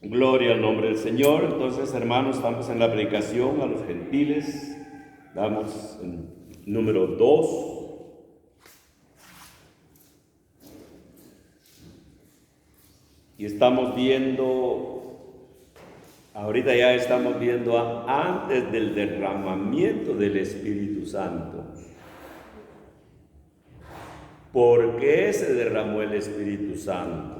Gloria al nombre del Señor. Entonces, hermanos, estamos en la predicación a los gentiles. Damos en número 2. Y estamos viendo, ahorita ya estamos viendo antes del derramamiento del Espíritu Santo. ¿Por qué se derramó el Espíritu Santo?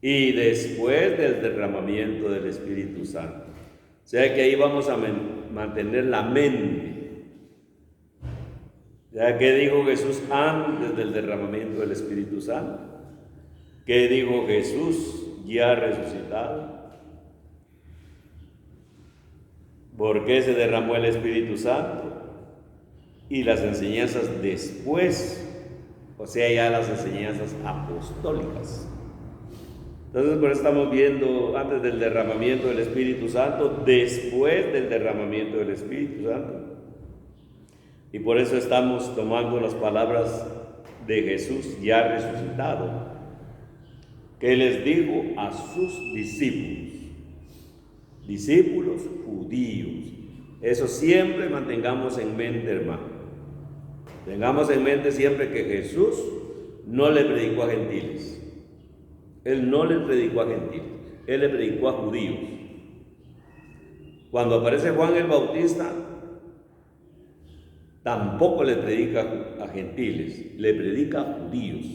Y después del derramamiento del Espíritu Santo. O sea que ahí vamos a mantener la mente. Ya que dijo Jesús antes del derramamiento del Espíritu Santo. ¿Qué dijo Jesús ya resucitado? ¿Por qué se derramó el Espíritu Santo? Y las enseñanzas después, o sea, ya las enseñanzas apostólicas. Entonces, por eso estamos viendo antes del derramamiento del Espíritu Santo, después del derramamiento del Espíritu Santo. Y por eso estamos tomando las palabras de Jesús ya resucitado, que les dijo a sus discípulos judíos. Eso siempre mantengamos en mente, hermano. Tengamos en mente siempre que Jesús no le predicó a gentiles. Él no le predicó a gentiles, él le predicó a judíos. Cuando aparece Juan el Bautista, tampoco le predica a gentiles, le predica a judíos.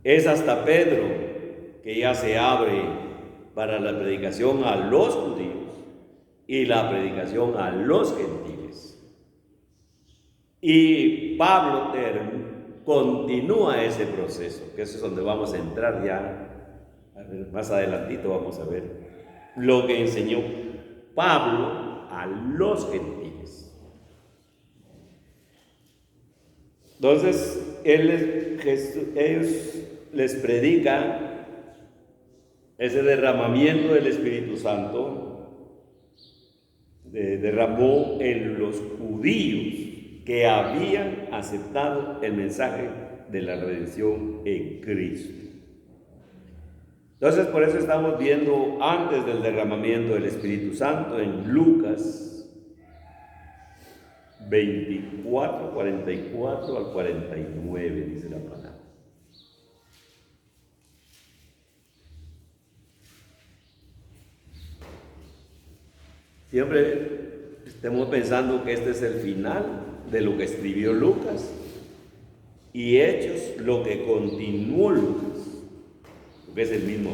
Es hasta Pedro que ya se abre para la predicación a los judíos y la predicación a los gentiles. Y Pablo continúa ese proceso, que eso es donde vamos a entrar ya. A ver, más adelantito vamos a ver lo que enseñó Pablo a los gentiles. Entonces, ellos les predican ese derramamiento del Espíritu Santo, derramó en los judíos que habían aceptado el mensaje de la redención en Cristo. Entonces, por eso estamos viendo antes del derramamiento del Espíritu Santo en Lucas 24, 44 al 49, dice la palabra. Siempre estemos pensando que este es el final de lo que escribió Lucas y Hechos, lo que continuó Lucas, porque es el mismo.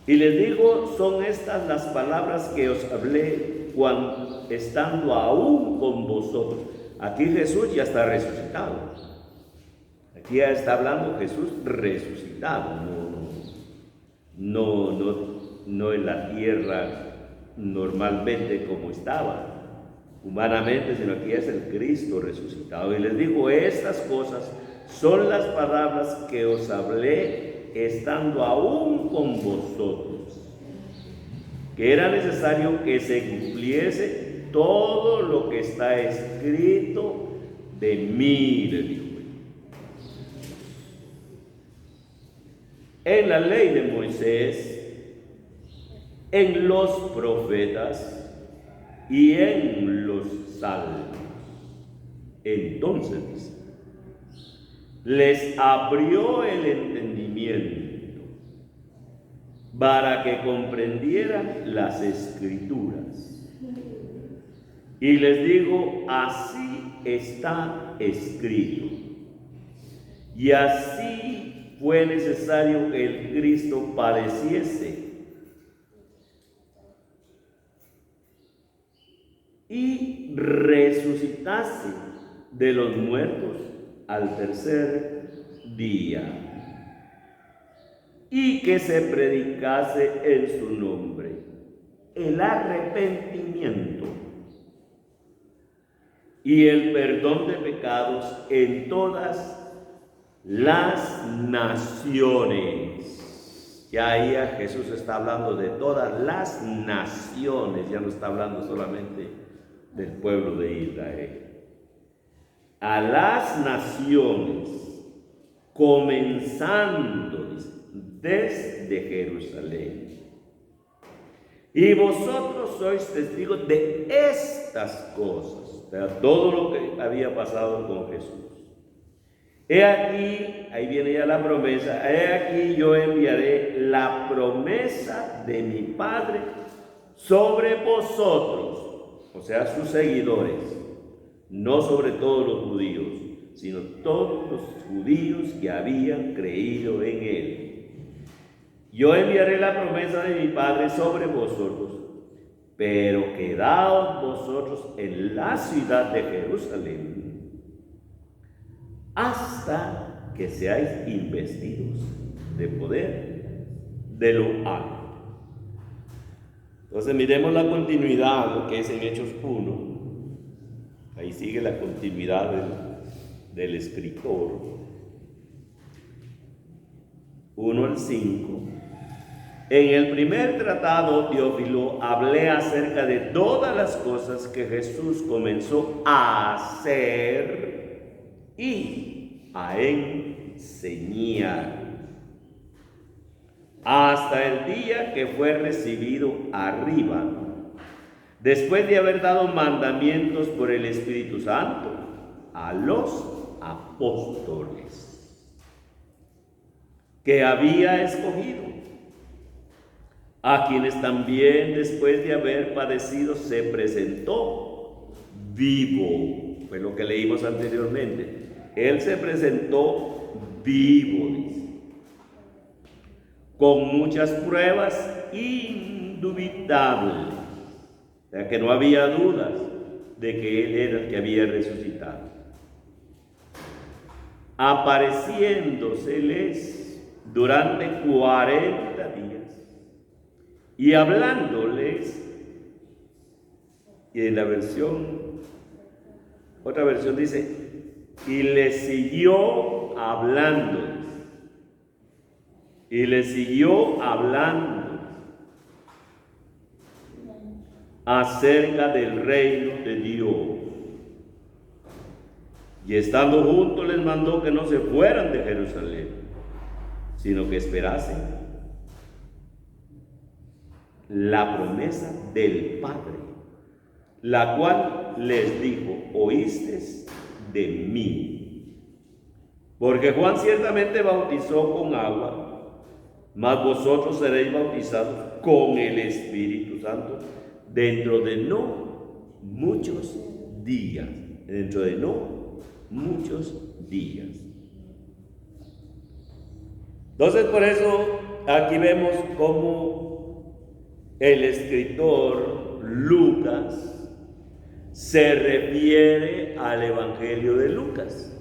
Y les digo, son estas las palabras que os hablé cuando estando aún con vosotros. Aquí Jesús ya está resucitado. Aquí ya está hablando Jesús resucitado, no en la tierra normalmente como estaba humanamente, sino aquí es el Cristo resucitado. Y les digo, estas cosas son las palabras que os hablé estando aún con vosotros, que era necesario que se cumpliese todo lo que está escrito de mí, le dijo, en la ley de Moisés, en los profetas y en los salmos. Entonces les abrió el entendimiento para que comprendieran las Escrituras. Y les digo, así está escrito. Y así fue necesario que el Cristo padeciese y resucitase de los muertos al tercer día, y que se predicase en su nombre el arrepentimiento y el perdón de pecados en todas las naciones. Ya ahí Jesús está hablando de todas las naciones, ya no está hablando solamente del pueblo de Israel. A las naciones, comenzando desde Jerusalén. Y vosotros sois testigos de estas cosas, de todo lo que había pasado con Jesús. He aquí, ahí viene ya la promesa, he aquí yo enviaré la promesa de mi Padre sobre vosotros, o sea, sus seguidores, no sobre todos los judíos, sino todos los judíos que habían creído en él. Yo enviaré la promesa de mi Padre sobre vosotros, pero quedaos vosotros en la ciudad de Jerusalén hasta que seáis investidos de poder de lo alto. Entonces miremos la continuidad que es en Hechos 1. Ahí sigue la continuidad del escritor. 1 al 5. En el primer tratado, Teófilo, hablé acerca de todas las cosas que Jesús comenzó a hacer y a enseñar, hasta el día que fue recibido arriba, después de haber dado mandamientos por el Espíritu Santo a los apóstoles que había escogido, a quienes también después de haber padecido se presentó vivo. Fue lo que leímos anteriormente. Él se presentó vivo, dice, con muchas pruebas indubitables, o sea que no había dudas de que Él era el que había resucitado, apareciéndoseles durante 40 días y hablándoles. Y en la otra versión dice, y les siguió hablándoles, y les siguió hablando acerca del reino de Dios. Y estando juntos les mandó que no se fueran de Jerusalén, sino que esperasen la promesa del Padre, la cual les dijo, oísteis de mí. Porque Juan ciertamente bautizó con agua, mas vosotros seréis bautizados con el Espíritu Santo dentro de no muchos días. Dentro de no muchos días. Entonces, por eso aquí vemos cómo el escritor Lucas se refiere al Evangelio de Lucas.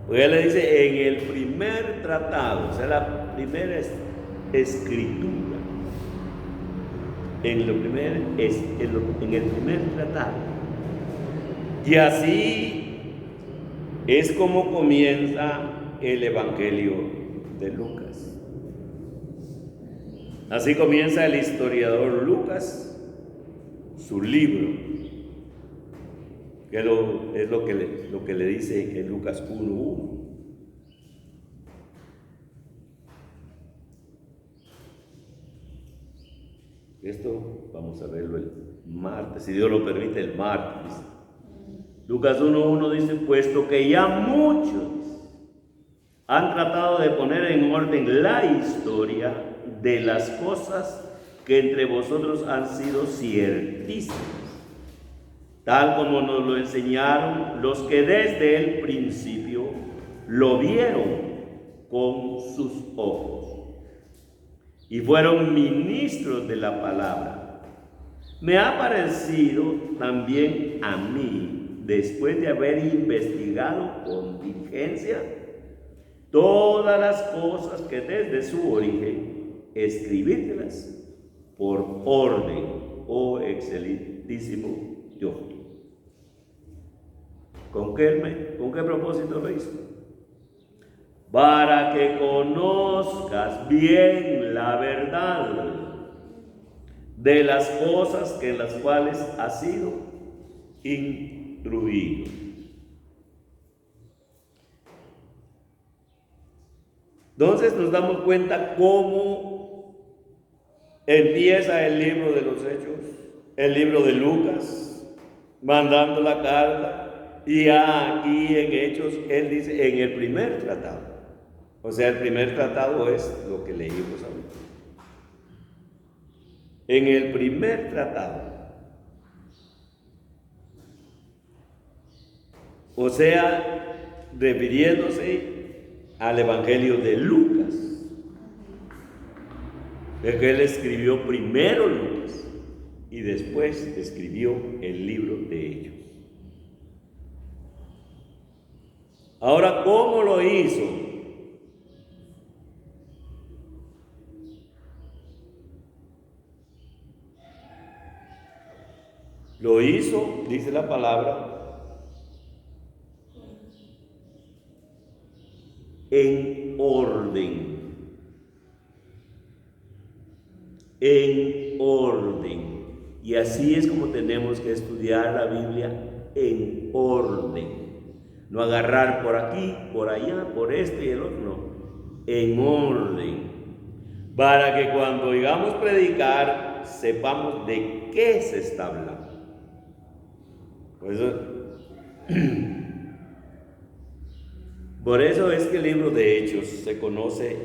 Porque él le dice en el primer tratado, o sea, la primera escritura, en el primer tratado. Y así es como comienza el Evangelio de Lucas. Así comienza el historiador Lucas su libro, que es lo que le dice en Lucas 1:1. Esto vamos a verlo el martes, si Dios lo permite, el martes. Lucas 1:1 dice, puesto que ya muchos han tratado de poner en orden la historia de las cosas que entre vosotros han sido ciertísimas, tal como nos lo enseñaron los que desde el principio lo vieron con sus ojos y fueron ministros de la palabra. Me ha parecido también a mí, después de haber investigado con diligencia todas las cosas que desde su origen, escribírtelas por orden, oh excelentísimo Teófilo. ¿Con qué propósito lo hizo? Para que conozcas bien la verdad de las cosas en las cuales has sido instruido. Entonces nos damos cuenta cómo empieza el libro de los Hechos, el libro de Lucas, mandando la carta, y aquí en Hechos él dice en el primer tratado. O sea, el primer tratado es lo que leímos ahorita. En el primer tratado. O sea, refiriéndose al Evangelio de Lucas. Porque él escribió primero Lucas y después escribió el libro de Hechos. Ahora, ¿cómo lo hizo? Lo hizo, dice la palabra, en orden. En orden. Y así es como tenemos que estudiar la Biblia, en orden. No agarrar por aquí, por allá, por este y el otro, no. En orden. Para que cuando oigamos predicar, sepamos de qué se está hablando. Por eso es que el libro de Hechos se conoce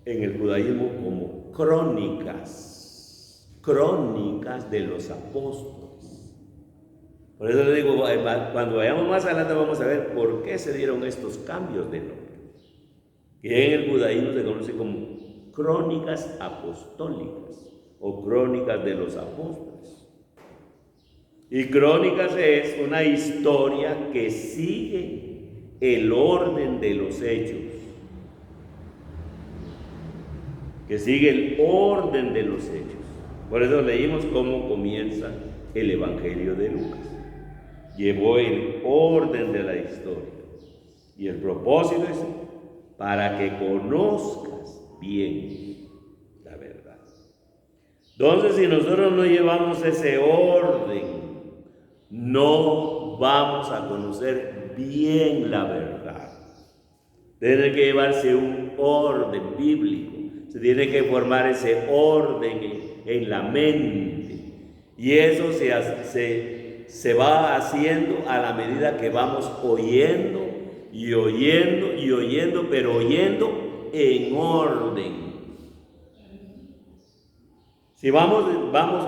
en el judaísmo como crónicas de los apóstoles. Por eso le digo, cuando vayamos más adelante vamos a ver por qué se dieron estos cambios de nombre, que en el judaísmo se conoce como crónicas apostólicas o crónicas de los apóstoles. Y crónicas es una historia que sigue el orden de los hechos. Que sigue el orden de los hechos. Por eso leímos cómo comienza el Evangelio de Lucas. Llevó el orden de la historia. Y el propósito es para que conozcas bien la verdad. Entonces, si nosotros no llevamos ese orden, no vamos a conocer bien la verdad. Tiene que llevarse un orden bíblico. Se tiene que formar ese orden en la mente. Y eso se va haciendo a la medida que vamos oyendo y oyendo y oyendo, pero oyendo en orden. Si vamos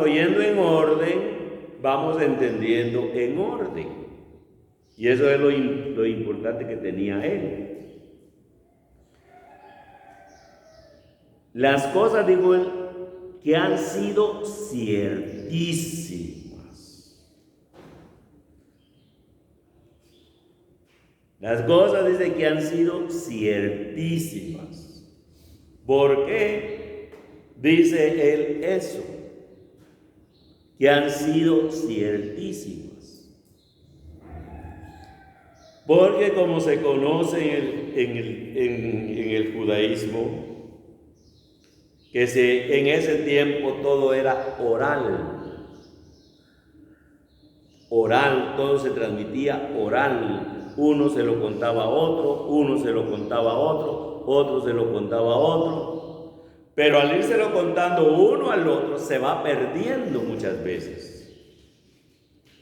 oyendo en orden, vamos entendiendo en orden. Y eso es lo importante que tenía él. Las cosas, digo él, que han sido ciertísimas. Las cosas, dice, que han sido ciertísimas. ¿Por qué dice él eso? Que han sido ciertísimas. Porque como se conoce en el judaísmo, que en ese tiempo todo era oral. Oral, todo se transmitía oral. Uno se lo contaba a otro, uno se lo contaba a otro, otro se lo contaba a otro. Pero al írselo contando uno al otro, se va perdiendo muchas veces.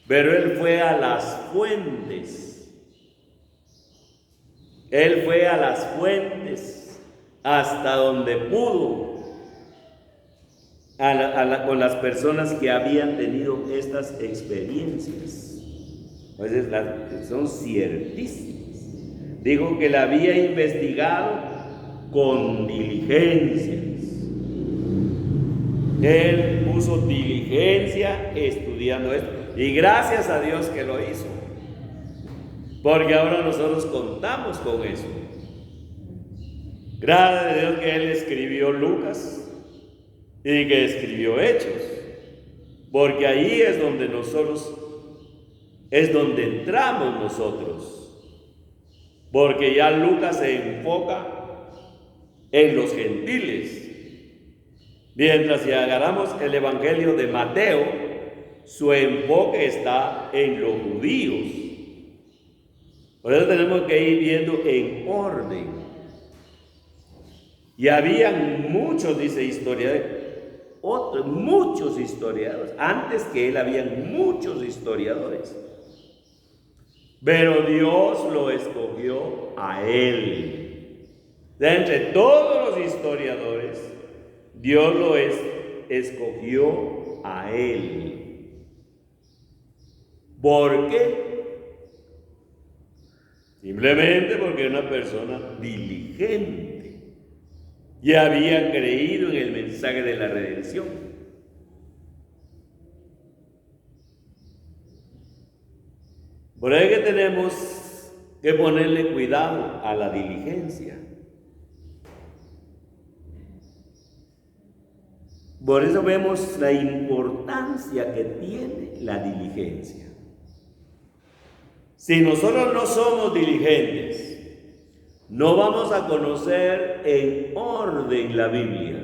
Pero él fue a las fuentes. Él fue a las fuentes hasta donde pudo. Con las personas que habían tenido estas experiencias. Entonces, son ciertísimas. Dijo que la había investigado con diligencias. Él puso diligencia estudiando esto. Y gracias a Dios que lo hizo. Porque ahora nosotros contamos con eso. Gracias a Dios que él escribió Lucas y que escribió Hechos, porque ahí es donde entramos nosotros, porque ya Lucas se enfoca en los gentiles, mientras si agarramos el Evangelio de Mateo, su enfoque está en los judíos. Por eso tenemos que ir viendo en orden. Y habían muchos, dice historiadores, muchos historiadores. Antes que él habían muchos historiadores. Pero Dios lo escogió a él. De entre todos los historiadores, Dios lo escogió a él. ¿Por qué? Simplemente porque era una persona diligente. Y había creído en el mensaje de la redención. Por eso es que tenemos que ponerle cuidado a la diligencia. Por eso vemos la importancia que tiene la diligencia. Si nosotros no somos diligentes, no vamos a conocer en orden la Biblia.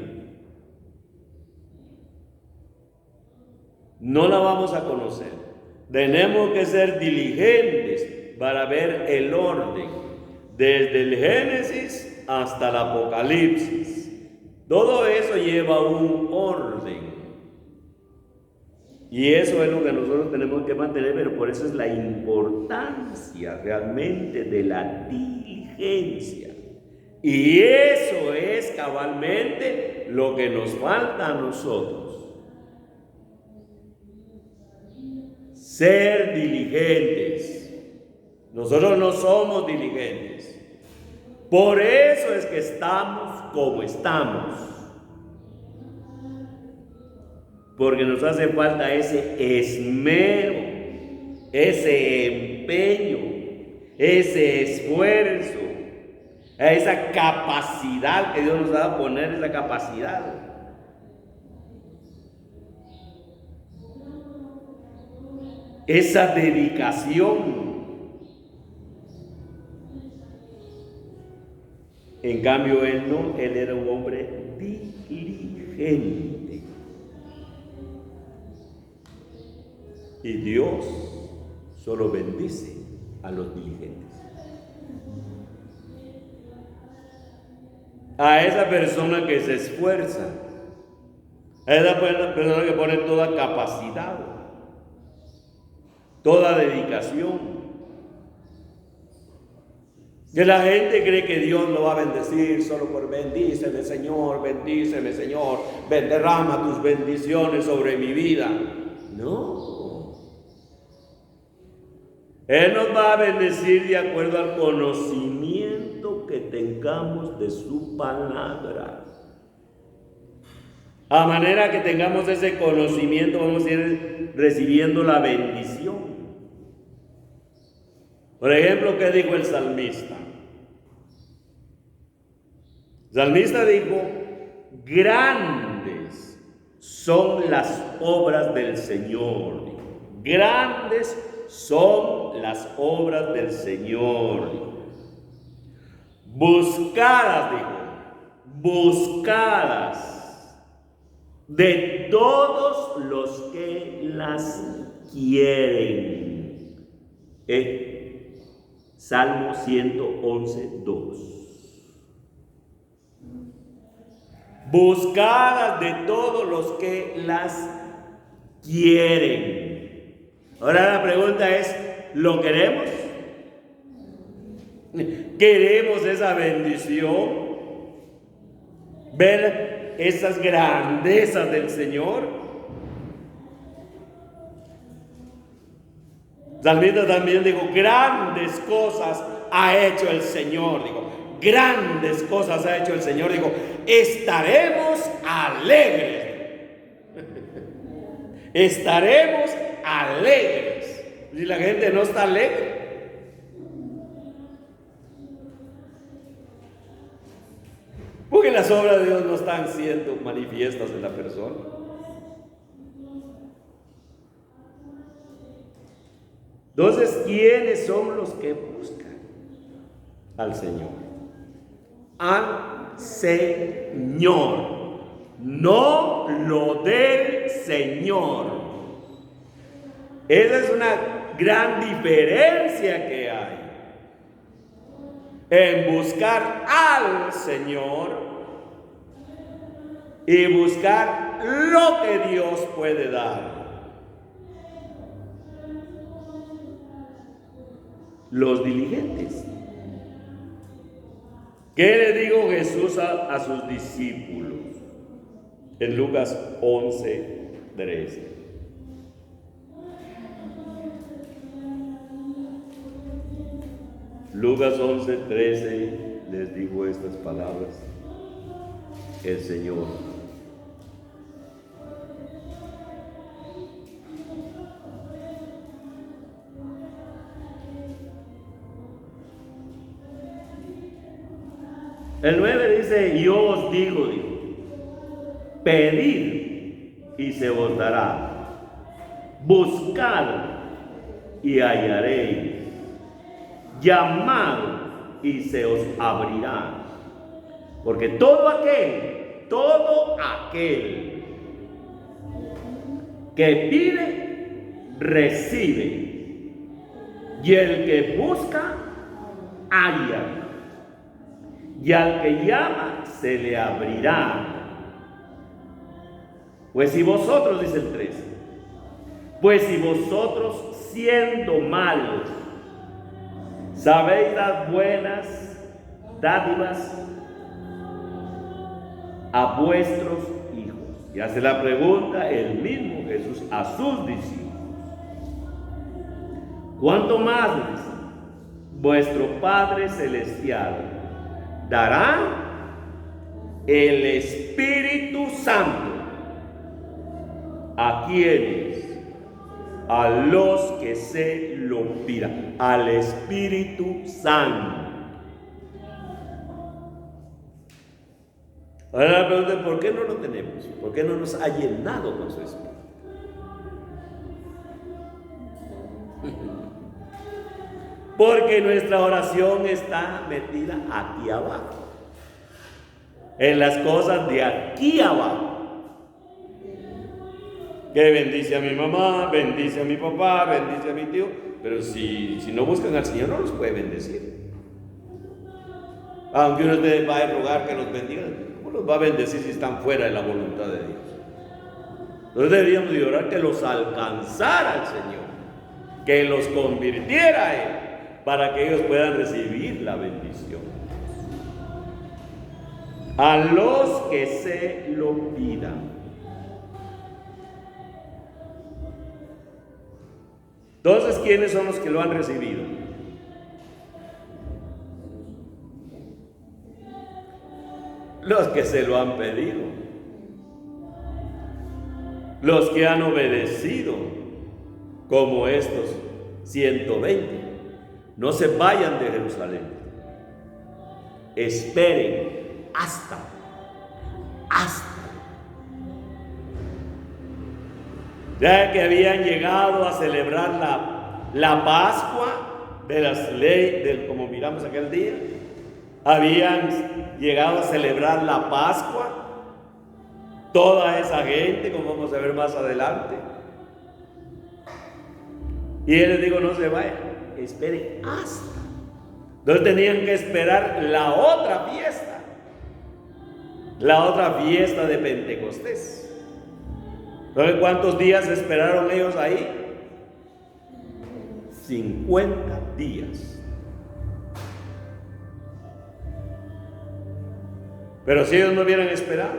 No la vamos a conocer. Tenemos que ser diligentes para ver el orden, desde el Génesis hasta el Apocalipsis. Todo eso lleva un orden. Y eso es lo que nosotros tenemos que mantener, pero por eso es la importancia realmente de la diligencia. Y eso es cabalmente lo que nos falta a nosotros. Ser diligentes. Nosotros no somos diligentes. Por eso es que estamos como estamos. Porque nos hace falta ese esmero, ese empeño, ese esfuerzo, esa capacidad que Dios nos va a poner, esa capacidad. Esa dedicación. En cambio, él no, él era un hombre diligente. Y Dios solo bendice a los diligentes. A esa persona que se esfuerza, a esa persona que pone toda capacidad, toda dedicación. Que la gente cree que Dios lo va a bendecir solo por bendíceme Señor, derrama tus bendiciones sobre mi vida. No. Él nos va a bendecir de acuerdo al conocimiento que tengamos de su palabra. A manera que tengamos ese conocimiento, vamos a ir recibiendo la bendición. Por ejemplo, ¿qué dijo el salmista? El salmista dijo: grandes son las obras del Señor. Grandes son las obras del Señor. Buscadas, dijo, buscadas de todos los que las quieren. Salmo 111, 2. Buscadas de todos los que las quieren. Ahora la pregunta es, ¿lo queremos? ¿Queremos esa bendición? ¿Ver esas grandezas del Señor? Salmista también dijo: grandes cosas ha hecho el Señor. Digo, grandes cosas ha hecho el Señor. Digo, estaremos alegres. Estaremos alegres. Si la gente no está alegre, porque las obras de Dios no están siendo manifiestas en la persona. Entonces, ¿quiénes son los que buscan al Señor? Al Señor. No lo del Señor. Esa es una gran diferencia que hay en buscar al Señor y buscar lo que Dios puede dar. Los diligentes. ¿Qué le dijo Jesús a sus discípulos? En Lucas 11:13. Lucas 11:13 les dijo estas palabras el Señor. El 9 dice, yo os digo, pedid y se os dará, buscad y hallaréis, llamad y se os abrirá, porque todo aquel que pide, recibe, y el que busca, halla, y al que llama se le abrirá. Pues si vosotros, dice el 13, pues si vosotros siendo malos sabéis dar buenas dádivas a vuestros hijos. Y hace la pregunta el mismo Jesús a sus discípulos. ¿Cuánto más, dice, vuestro Padre Celestial dará el Espíritu Santo a quienes? A los que se lo pidan, al Espíritu Santo. Ahora la pregunta es, ¿por qué no lo tenemos? ¿Por qué no nos ha llenado con su Espíritu? Porque nuestra oración está metida aquí abajo, en las cosas de aquí abajo. Que bendice a mi mamá, bendice a mi papá, bendice a mi tío, pero si no buscan al Señor no los puede bendecir. Aunque uno les va a rogar que los bendiga, ¿cómo los va a bendecir si están fuera de la voluntad de Dios? Entonces deberíamos de orar que los alcanzara el Señor, que los convirtiera a Él, para que ellos puedan recibir la bendición. A los que se lo pidan. Entonces, ¿quiénes son los que lo han recibido? Los que se lo han pedido, los que han obedecido, como estos 120. No se vayan de Jerusalén, esperen hasta. Ya que habían llegado a celebrar la Pascua de las leyes, como miramos aquel día, habían llegado a celebrar la Pascua, toda esa gente, como vamos a ver más adelante. Y él les dijo, no se vayan, esperen hasta. Entonces tenían que esperar la otra fiesta de Pentecostés. ¿Saben cuántos días esperaron ellos ahí? 50 días. Pero si ellos no hubieran esperado,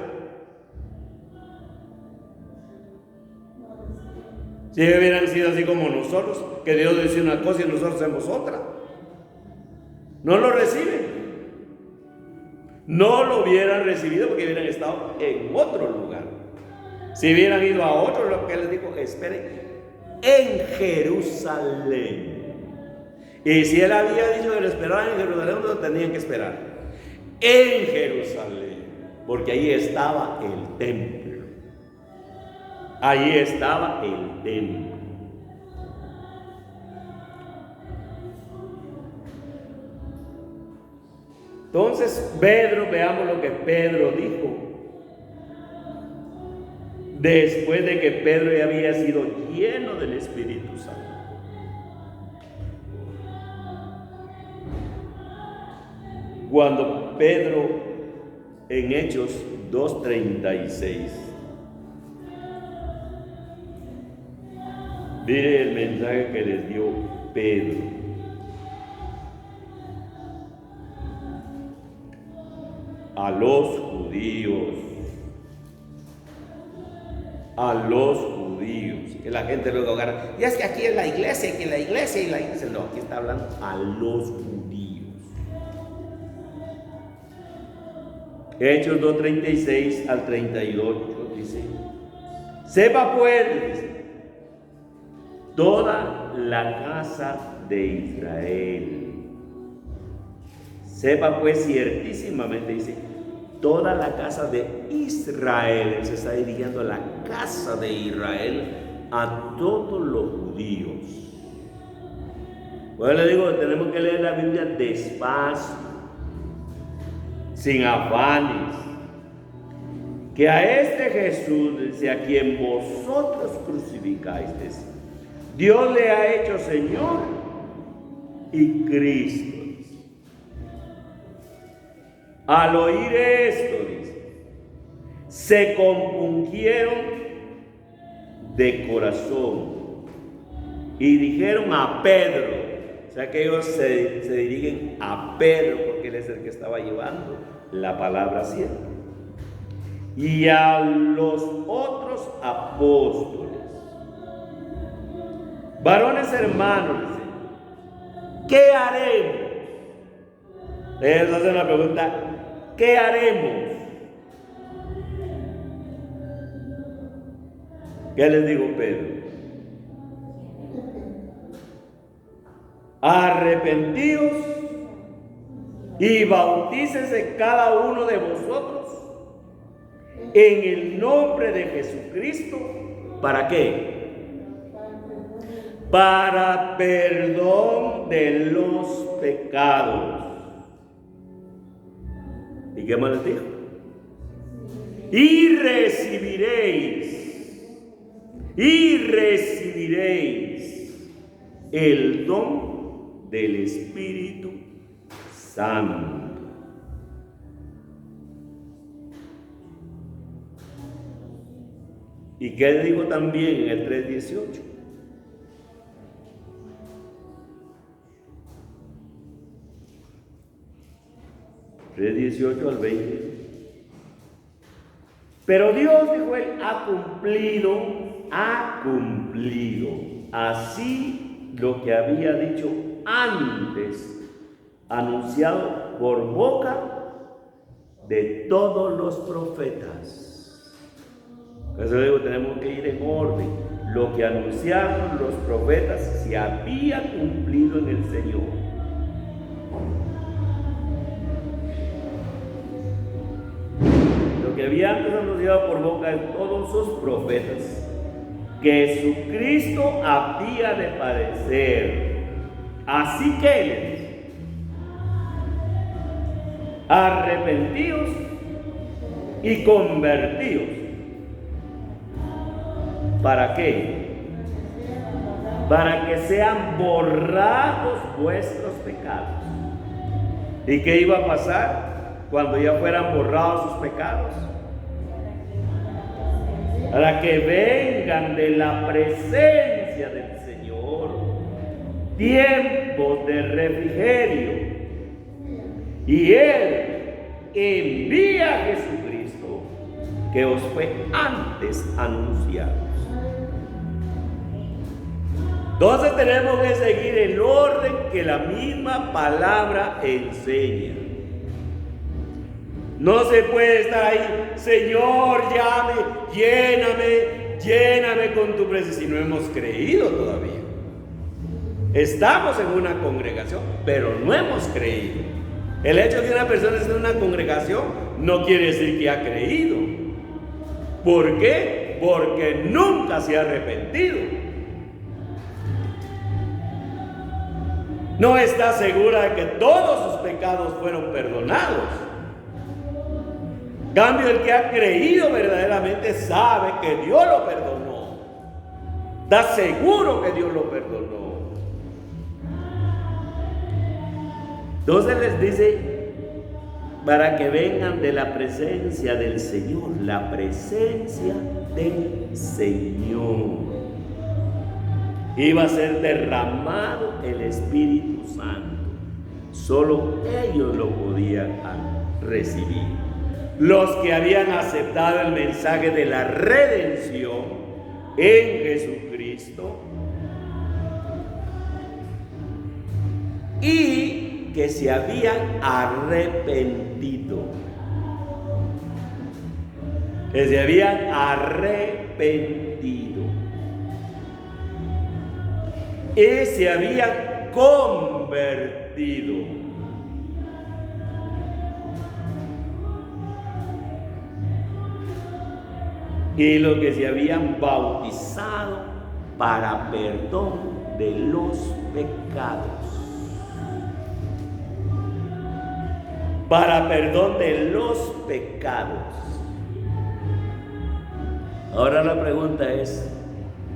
si ellos hubieran sido así como nosotros, que Dios dice una cosa y nosotros hacemos otra, no lo reciben. No lo hubieran recibido porque hubieran estado en otro lugar. Si hubieran ido a otro, lo que les dijo, esperen en Jerusalén. Y si él había dicho que lo esperaban en Jerusalén, no tenían que esperar en Jerusalén, porque ahí estaba el templo. Ahí estaba el templo. Entonces, Pedro, veamos lo que Pedro dijo. Después de que Pedro ya había sido lleno del Espíritu Santo. Cuando Pedro en Hechos 2:36. Mire el mensaje que les dio Pedro. A los judíos. Que la gente luego agarra. Y es que aquí es la iglesia, que la iglesia y la iglesia. No, aquí está hablando a los judíos. Hechos 2:36 al 38 dice: sepa pues toda la casa de Israel. Sepa pues ciertísimamente, dice, toda la casa de Israel. Él se está dirigiendo a la casa de Israel, a todos los judíos. Bueno, le digo, tenemos que leer la Biblia despacio, sin afanes. Que a este Jesús, dice, a quien vosotros crucificáis, Dios le ha hecho Señor y Cristo. Al oír esto, dice, se compungieron de corazón y dijeron a Pedro, o sea que ellos se dirigen a Pedro porque él es el que estaba llevando la palabra cierta, y a los otros apóstoles: varones hermanos, dice, ¿qué haremos? Ellos hacen la pregunta: ¿qué haremos? ¿Qué les digo Pedro? Arrepentíos y bautícese cada uno de vosotros en el nombre de Jesucristo. ¿Para qué? Para perdón de los pecados. ¿Y qué más les dijo? Y recibiréis el don del Espíritu Santo. ¿Y qué digo también en el 3:18? De 18 al 20. Pero Dios, dijo él, ha cumplido así lo que había dicho antes, anunciado por boca de todos los profetas. Por eso digo, tenemos que ir en orden. Lo que anunciaron los profetas se había cumplido en el Señor. Que había antes anunciado por boca de todos sus profetas, que Jesucristo había de padecer. Así que les dice: arrepentíos y convertíos. ¿Para qué? Para que sean borrados vuestros pecados. ¿Y qué iba a pasar cuando ya fueran borrados sus pecados? Para que vengan de la presencia del Señor tiempos de refrigerio, y Él envía a Jesucristo, que os fue antes anunciado. Entonces tenemos que seguir el orden que la misma palabra enseña. No se puede estar ahí: Señor, lléname con tu presencia, si no hemos creído todavía. Estamos en una congregación, pero no hemos creído. El hecho de que una persona esté en una congregación no quiere decir que ha creído. ¿Por qué? Porque nunca se ha arrepentido. No está segura de que todos sus pecados fueron perdonados. En cambio, el que ha creído verdaderamente sabe que Dios lo perdonó. Está seguro que Dios lo perdonó. Entonces les dice: para que vengan de la presencia del Señor, la presencia del Señor. Iba a ser derramado el Espíritu Santo. Solo ellos lo podían recibir. Los que habían aceptado el mensaje de la redención en Jesucristo y que se habían arrepentido. Que se habían arrepentido. Y se habían convertido. Y los que se habían bautizado para perdón de los pecados. Para perdón de los pecados. Ahora la pregunta es,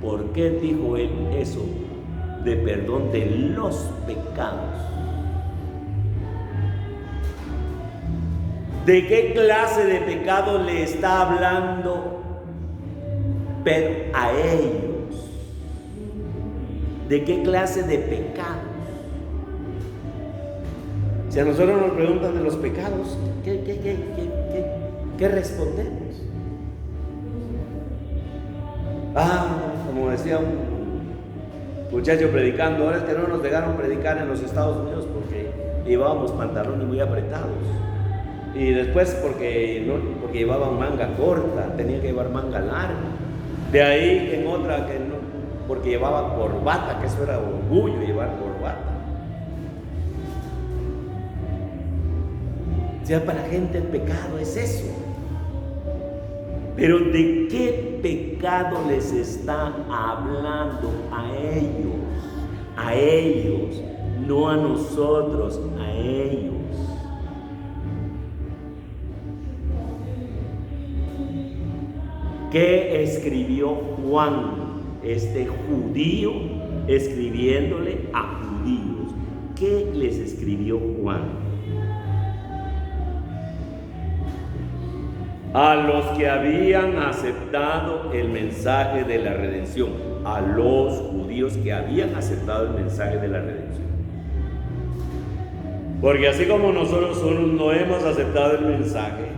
¿por qué dijo él eso de perdón de los pecados? ¿De qué clase de pecado le está hablando a ellos? ¿De qué clase de pecados? Si a nosotros nos preguntan de los pecados, ¿qué respondemos? Como decía un muchacho predicando, ahora es que no nos dejaron predicar en los Estados Unidos porque llevábamos pantalones muy apretados. Y después porque llevaban manga corta, tenían que llevar manga larga. De ahí en otra que no, porque llevaban corbata, que eso era orgullo llevar corbata. O sea, para la gente el pecado es eso. Pero ¿de qué pecado les está hablando a ellos? A ellos, no a nosotros, a ellos. ¿Qué escribió Juan, este judío, escribiéndole a judíos? ¿Qué les escribió Juan? A los que habían aceptado el mensaje de la redención, a los judíos que habían aceptado el mensaje de la redención. Porque así como nosotros no hemos aceptado el mensaje,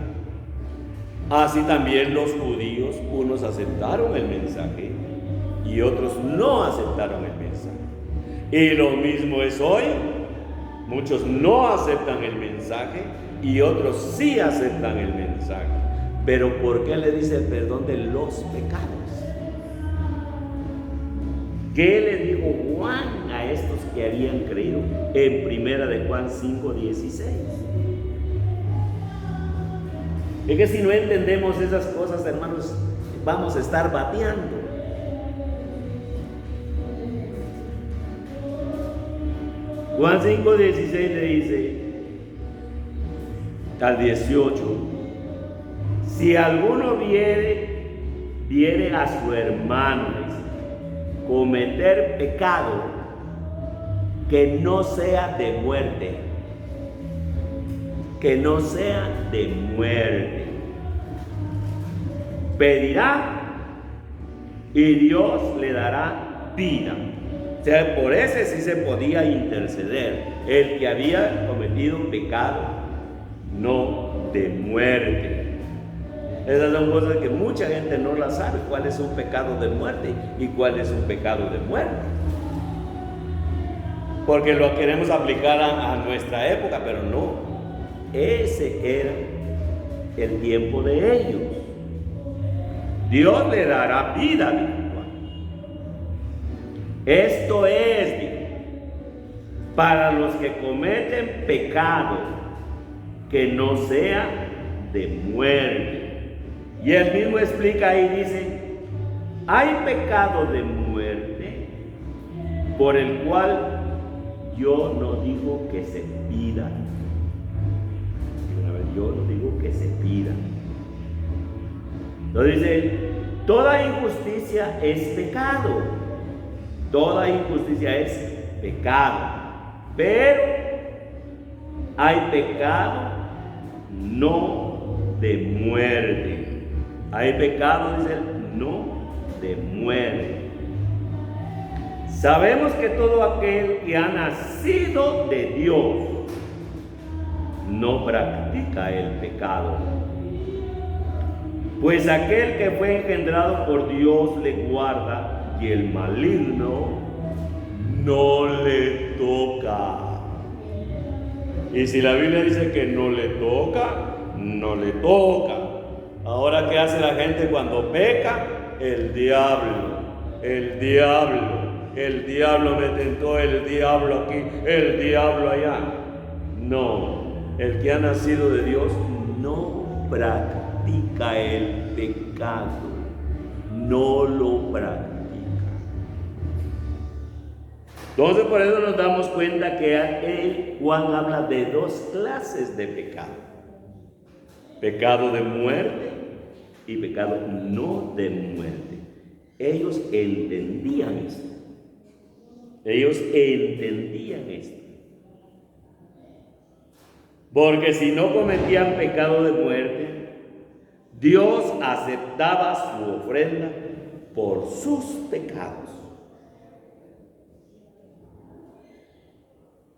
así también los judíos, unos aceptaron el mensaje y otros no aceptaron el mensaje. Y lo mismo es hoy, muchos no aceptan el mensaje y otros sí aceptan el mensaje. Pero ¿por qué le dice el perdón de los pecados? ¿Qué le dijo Juan a estos que habían creído? En primera de Juan 5:16. Es que si no entendemos esas cosas, hermanos, vamos a estar bateando. Juan 5:16 le dice al 18: si alguno viere a su hermano cometer pecado que no sea de muerte, que no sea de muerte, pedirá y Dios le dará vida. O sea, por ese sí se podía interceder, el que había cometido un pecado no de muerte. Esas son cosas que mucha gente no las sabe, cuál es un pecado de muerte y cuál es un pecado de muerte. Porque lo queremos aplicar a nuestra época, pero no. Ese era el tiempo de ellos. Dios le dará vida, dijo Juan. Esto es, dijo, para los que cometen pecado que no sea de muerte. Y él mismo explica ahí, dice: hay pecado de muerte por el cual yo no digo que se pida. Yo no digo que se pida. Entonces dice: toda injusticia es pecado. Toda injusticia es pecado. Pero hay pecado no de muerte. Hay pecado, dice él, no de muerte. Sabemos que todo aquel que ha nacido de Dios no practica el pecado, pues aquel que fue engendrado por Dios le guarda y el maligno no le toca. Y si la Biblia dice que no le toca, no le toca. Ahora, ¿qué hace la gente cuando peca? El diablo me tentó, el diablo aquí, el diablo allá. No, el que ha nacido de Dios no practica el pecado, no lo practica. Entonces, por eso nos damos cuenta que Juan habla de dos clases de pecado: pecado de muerte y pecado no de muerte. Ellos entendían esto. Porque si no cometían pecado de muerte, Dios aceptaba su ofrenda por sus pecados.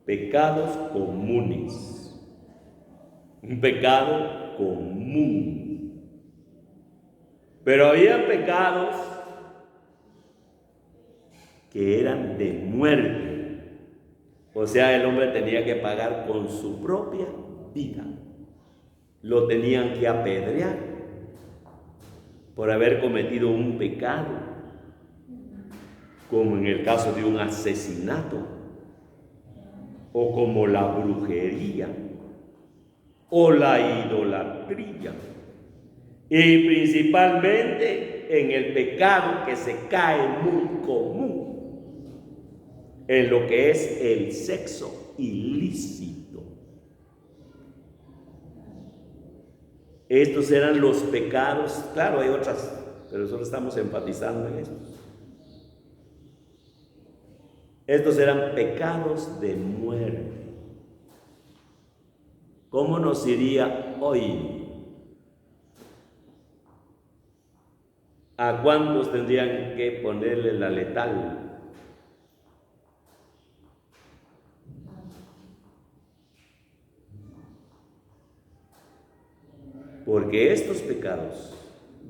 Pecados comunes. Un pecado común. Pero había pecados que eran de muerte. O sea, el hombre tenía que pagar con su propia vida. Lo tenían que apedrear por haber cometido un pecado, como en el caso de un asesinato, o como la brujería, o la idolatría. Y principalmente en el pecado que se cae muy común, en lo que es el sexo ilícito. Estos eran los pecados, claro, hay otras, pero solo estamos enfatizando en estos. Estos eran pecados de muerte. ¿Cómo nos iría hoy? ¿A cuántos tendrían que ponerle la letal? Porque estos pecados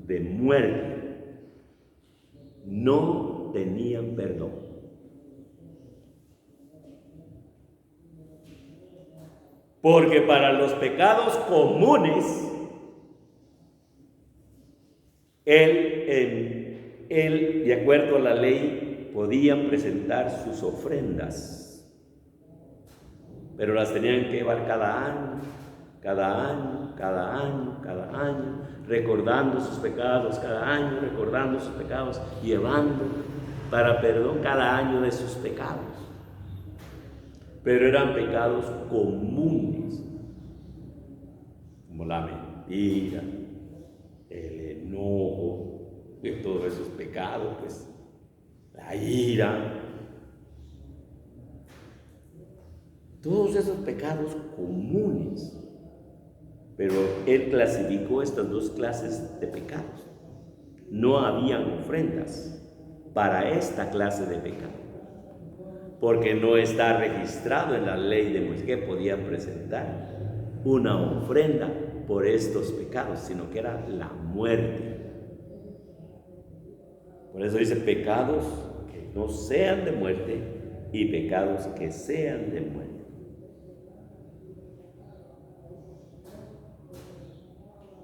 de muerte no tenían perdón. Porque para los pecados comunes, él, de acuerdo a la ley, podían presentar sus ofrendas, pero las tenían que llevar cada año, recordando sus pecados, llevando para perdón cada año de sus pecados. Pero eran pecados comunes, como la mentira, el enojo, de todos esos pecados, pues, la ira, todos esos pecados comunes. Pero él clasificó estas dos clases de pecados. No habían ofrendas para esta clase de pecado, porque no está registrado en la ley de Moisés que podían presentar una ofrenda por estos pecados, sino que era la muerte. Por eso dice pecados que no sean de muerte y pecados que sean de muerte.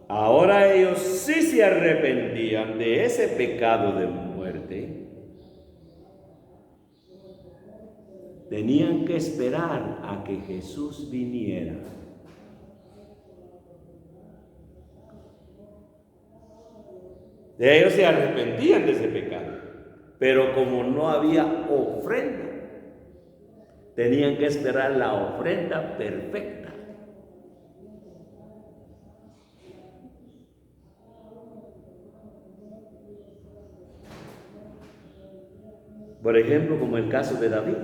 Ahora ellos sí se arrepentían de ese pecado de muerte. Tenían que esperar a que Jesús viniera. Ellos se arrepentían de ese pecado, pero como no había ofrenda, tenían que esperar la ofrenda perfecta. Por ejemplo, como el caso de David.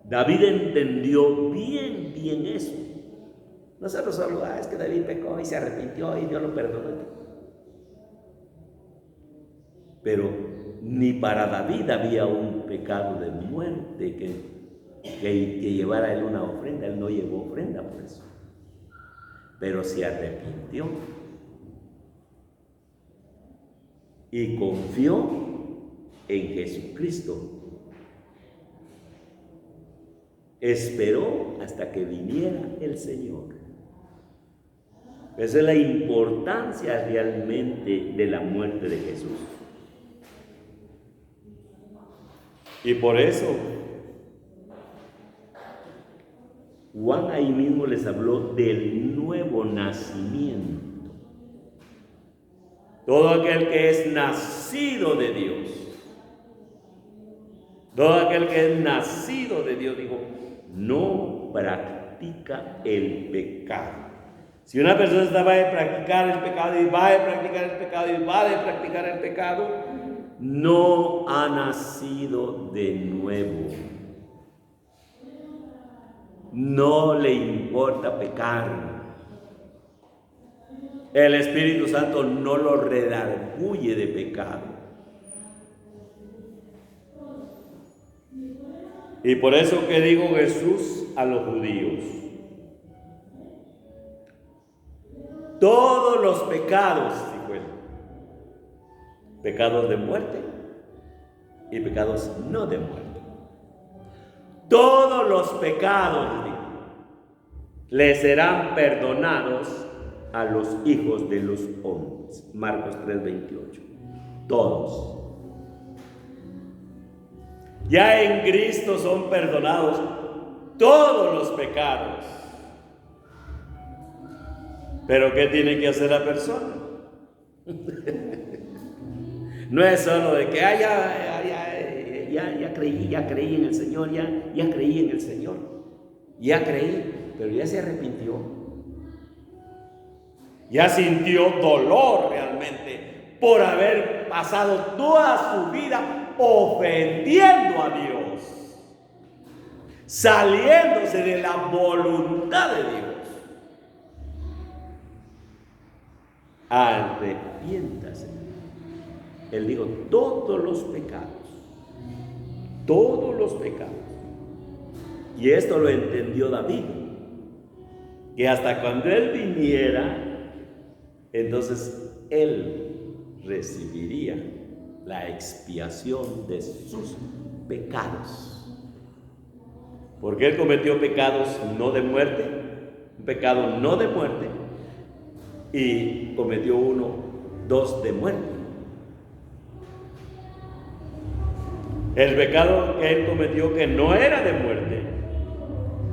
David entendió bien eso. Nosotros solo, es que David pecó y se arrepintió y Dios lo perdonó. Pero ni para David había un pecado de muerte que llevara él una ofrenda. Él no llevó ofrenda por eso. Pero se arrepintió y confió en Jesucristo. Esperó hasta que viniera el Señor. Esa es la importancia realmente de la muerte de Jesús. Y por eso Juan ahí mismo les habló del nuevo nacimiento. Todo aquel que es nacido de Dios, todo aquel que es nacido de Dios, dijo, no practica el pecado. Si una persona va a practicar el pecado y va a practicar el pecado y va a practicar el pecado, no ha nacido de nuevo. No le importa pecar. El Espíritu Santo no lo redarguye de pecado. Y por eso que dijo Jesús a los judíos, todos los pecados, dijo él, pecados de muerte y pecados no de muerte. Todos los pecados, dijo, le serán perdonados a los hijos de los hombres. Marcos 3:28. Todos. Ya en Cristo son perdonados todos los pecados. Pero ¿qué tiene que hacer la persona? No es solo de que ya creí en el Señor, ya creí en el Señor, ya creí, pero ya se arrepintió. Ya sintió dolor realmente por haber pasado toda su vida ofendiendo a Dios, saliéndose de la voluntad de Dios. Arrepiéntase. Él dijo, todos los pecados. Todos los pecados. Y esto lo entendió David, que hasta cuando él viniera, entonces él recibiría la expiación de sus pecados. Porque él cometió pecados no de muerte, un pecado no de muerte, y cometió dos de muerte. El pecado que él cometió, que no era de muerte,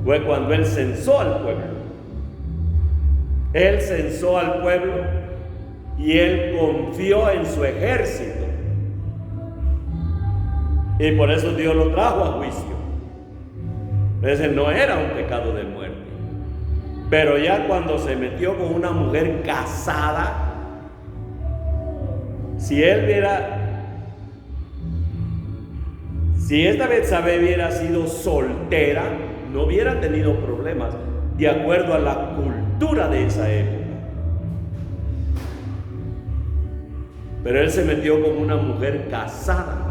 fue cuando él censó al pueblo. Él censó al pueblo y él confió en su ejército. Y por eso Dios lo trajo a juicio. Ese no era un pecado de muerte. Pero ya cuando se metió con una mujer casada, si esta Betsabé hubiera sido soltera, no hubiera tenido problemas, de acuerdo a la cultura de esa época. Pero él se metió con una mujer casada.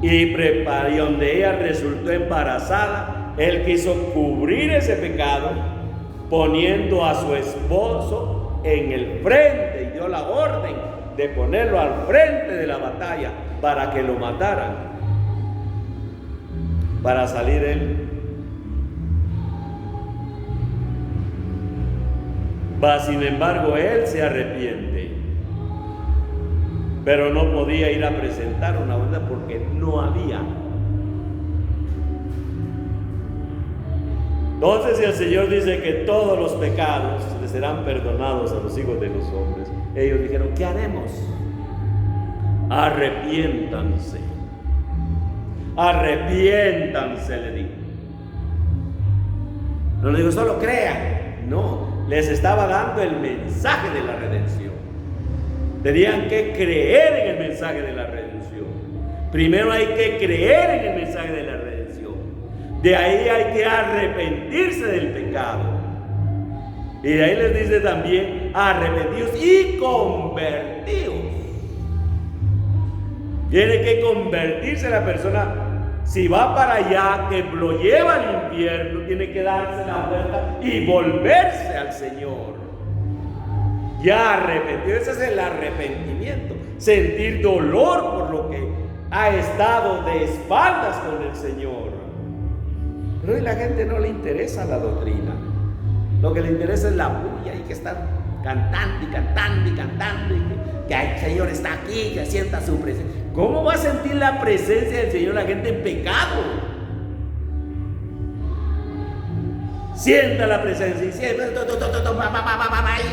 Y donde ella resultó embarazada, él quiso cubrir ese pecado poniendo a su esposo en el frente, y dio la orden de ponerlo al frente de la batalla para que lo mataran, para salir él. Sin embargo, él se arrepiente, pero no podía ir a presentar una ofrenda porque no había. Entonces, si el Señor dice que todos los pecados le serán perdonados a los hijos de los hombres, ellos dijeron, ¿qué haremos? Arrepiéntanse. Arrepiéntanse, le dijo. No le digo solo crean, no, les estaba dando el mensaje de la redención. Tenían que creer en el mensaje de la redención. Primero hay que creer en el mensaje de la redención De ahí hay que arrepentirse del pecado. Y de ahí les dice también, arrepentidos y convertidos. Tiene que convertirse la persona. Si va para allá, que lo lleva al infierno, tiene que darse la vuelta y volverse al Señor. Ya arrepentido, ese es el arrepentimiento. Sentir dolor por lo que ha estado de espaldas con el Señor. Pero a la gente no le interesa la doctrina. Lo que le interesa es la bulla y que están cantando y cantando y cantando. Y que el Señor está aquí, que sienta su presencia. ¿Cómo va a sentir la presencia del Señor la gente en pecado? Sienta la presencia y sienta hay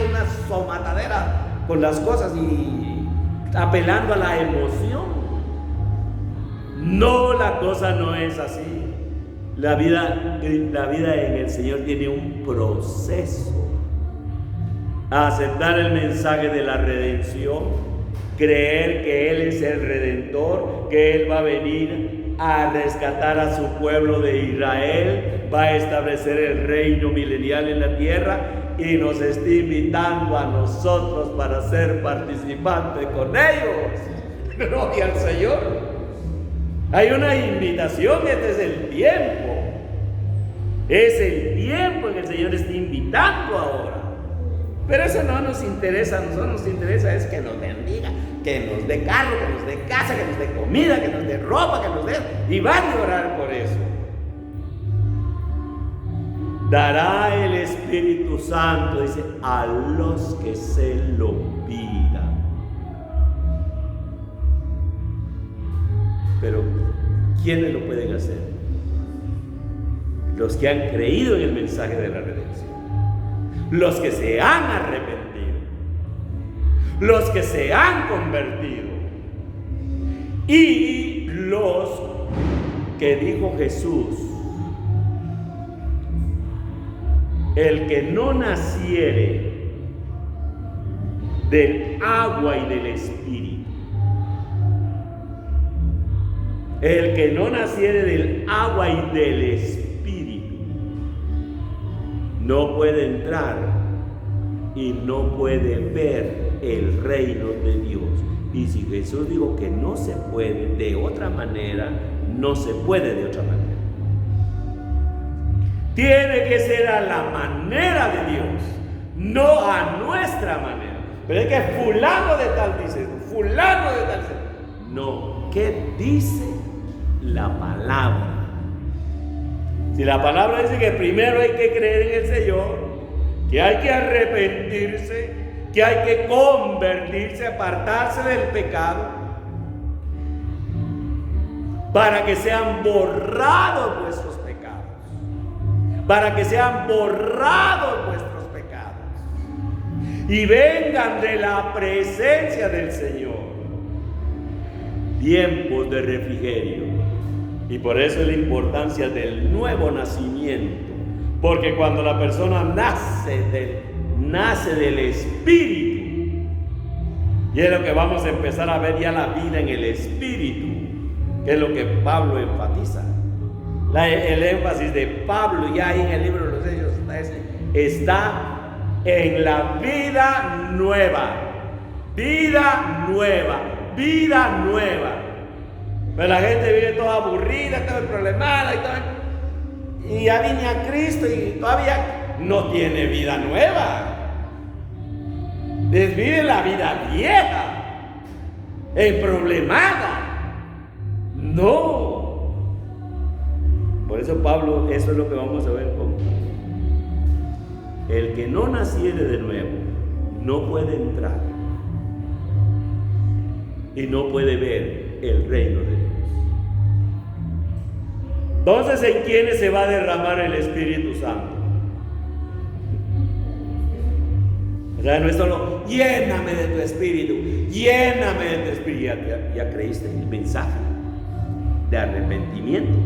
una somatadera con las cosas y apelando a la emoción. No, la cosa no es así. La vida en el Señor tiene un proceso. Aceptar el mensaje de la redención, creer que Él es el Redentor, que Él va a venir a rescatar a su pueblo de Israel, va a establecer el reino milenial en la tierra y nos está invitando a nosotros para ser participantes con ellos. Gloria al Señor. Hay una invitación, este es el tiempo. Es el tiempo en que el Señor está invitando ahora. Pero eso no nos interesa, a nosotros nos interesa es que nos bendiga, que nos dé carro, que nos dé casa, que nos dé comida, que nos dé ropa, que nos dé... Y van a orar por eso. Dará el Espíritu Santo, dice, a los que se lo pidan. Pero, ¿quiénes lo pueden hacer? Los que han creído en el mensaje de la redención. Los que se han arrepentido, los que se han convertido y los que dijo Jesús, el que no naciere del agua y del Espíritu, el que no naciere del agua y del Espíritu, no puede entrar y no puede ver el reino de Dios. Y si Jesús dijo que no se puede de otra manera, no se puede de otra manera. Tiene que ser a la manera de Dios, no a nuestra manera. Pero es que fulano de tal dice, fulano de tal dice. No, ¿qué dice la palabra? Si la palabra dice que primero hay que creer en el Señor, que hay que arrepentirse, que hay que convertirse, apartarse del pecado, para que sean borrados vuestros pecados, para que sean borrados vuestros pecados y vengan de la presencia del Señor tiempos de refrigerio. Y por eso es la importancia del nuevo nacimiento. Porque cuando la persona nace del Espíritu, y es lo que vamos a empezar a ver ya la vida en el Espíritu, que es lo que Pablo enfatiza. El énfasis de Pablo ya ahí en el libro de los Hechos está en la vida nueva. Vida nueva, vida nueva. Pero la gente vive toda aburrida, toda problemada y ya vine a Cristo y todavía no tiene vida nueva. Vive la vida vieja, problemada. No. Por eso Pablo, eso es lo que vamos a ver con el que no naciere de nuevo, no puede entrar y no puede ver el reino de Dios. Entonces, ¿en quiénes se va a derramar el Espíritu Santo? O sea, no es solo lléname de tu espíritu, lléname de tu espíritu. Ya creíste el mensaje de arrepentimiento,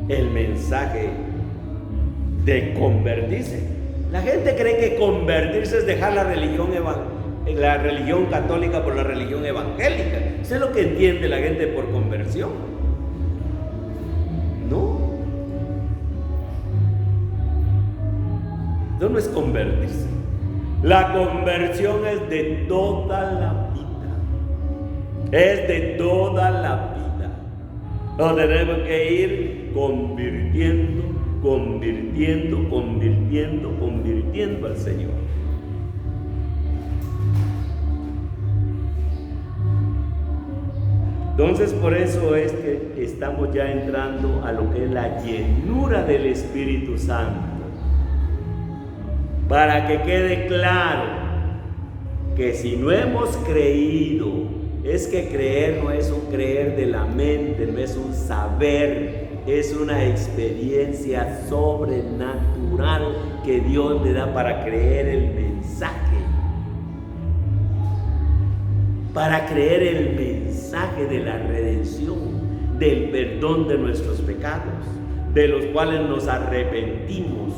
el mensaje de convertirse. La gente cree que convertirse es dejar la religión católica por la religión evangélica. Eso es lo que entiende la gente por conversión. No. Esto no es convertirse. La conversión es de toda la vida. Es de toda la vida. Nos tenemos que ir convirtiendo al Señor. Entonces, por eso es que estamos ya entrando a lo que es la llenura del Espíritu Santo. Para que quede claro que si no hemos creído, es que creer no es un creer de la mente, no es un saber, es una experiencia sobrenatural que Dios le da para creer el mensaje. Para creer el mensaje de la redención, del perdón de nuestros pecados, de los cuales nos arrepentimos.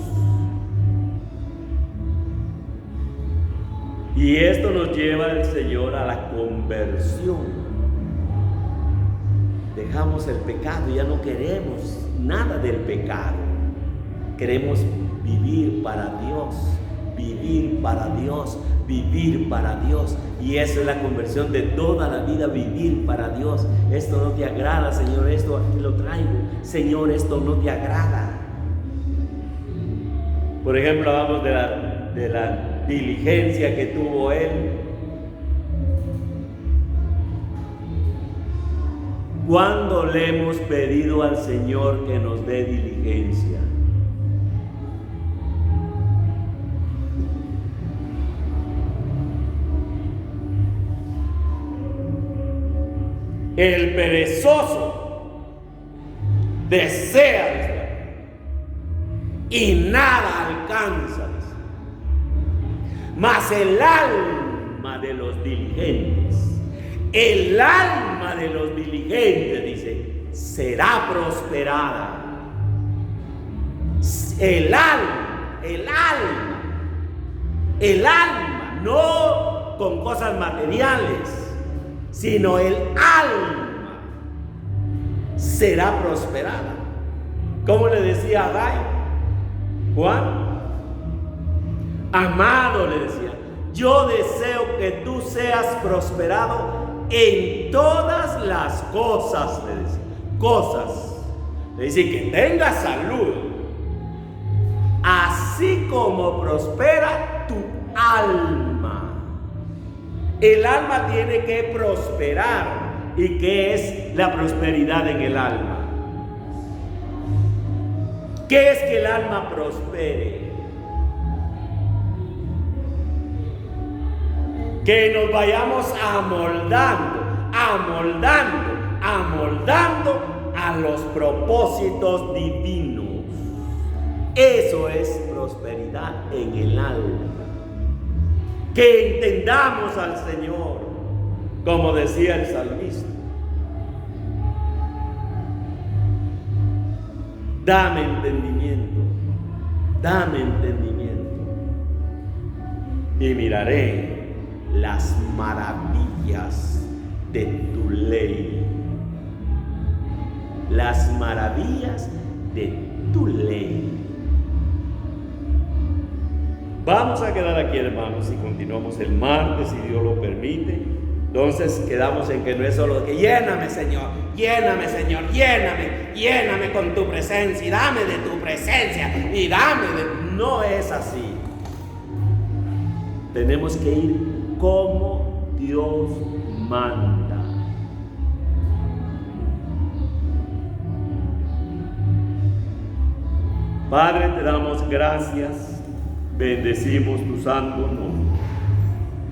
Y esto nos lleva el Señor a la conversión. Dejamos el pecado, ya no queremos nada del pecado. Queremos vivir para Dios, vivir para Dios, vivir para Dios. Y esa es la conversión de toda la vida, vivir para Dios. Esto no te agrada, Señor, esto aquí lo traigo. Señor, esto no te agrada. Por ejemplo, hablamos de la diligencia que tuvo él. ¿Cuándo le hemos pedido al Señor que nos dé diligencia? El perezoso desea y nada alcanza, mas el alma de los diligentes, dice, será prosperada. El alma, no con cosas materiales, sino el alma será prosperada. ¿Cómo le decía a Agai? Juan, amado, le decía, yo deseo que tú seas prosperado en todas las cosas, le decía, cosas. Le dice que tengas salud, así como prospera tu alma. El alma tiene que prosperar. ¿Y qué es la prosperidad en el alma? ¿Qué es que el alma prospere? Que nos vayamos amoldando a los propósitos divinos. Eso es prosperidad en el alma. Que entendamos al Señor, como decía el salmista. Dame entendimiento, y miraré las maravillas de tu ley. Las maravillas de tu ley. Vamos a quedar aquí, hermanos, y continuamos el martes, si Dios lo permite. Entonces quedamos en que no es solo que lléname, Señor, lléname con tu presencia, y dame de tu presencia, y dame de... No es así. Tenemos que ir como Dios manda. Padre, te damos gracias, bendecimos tu santo nombre.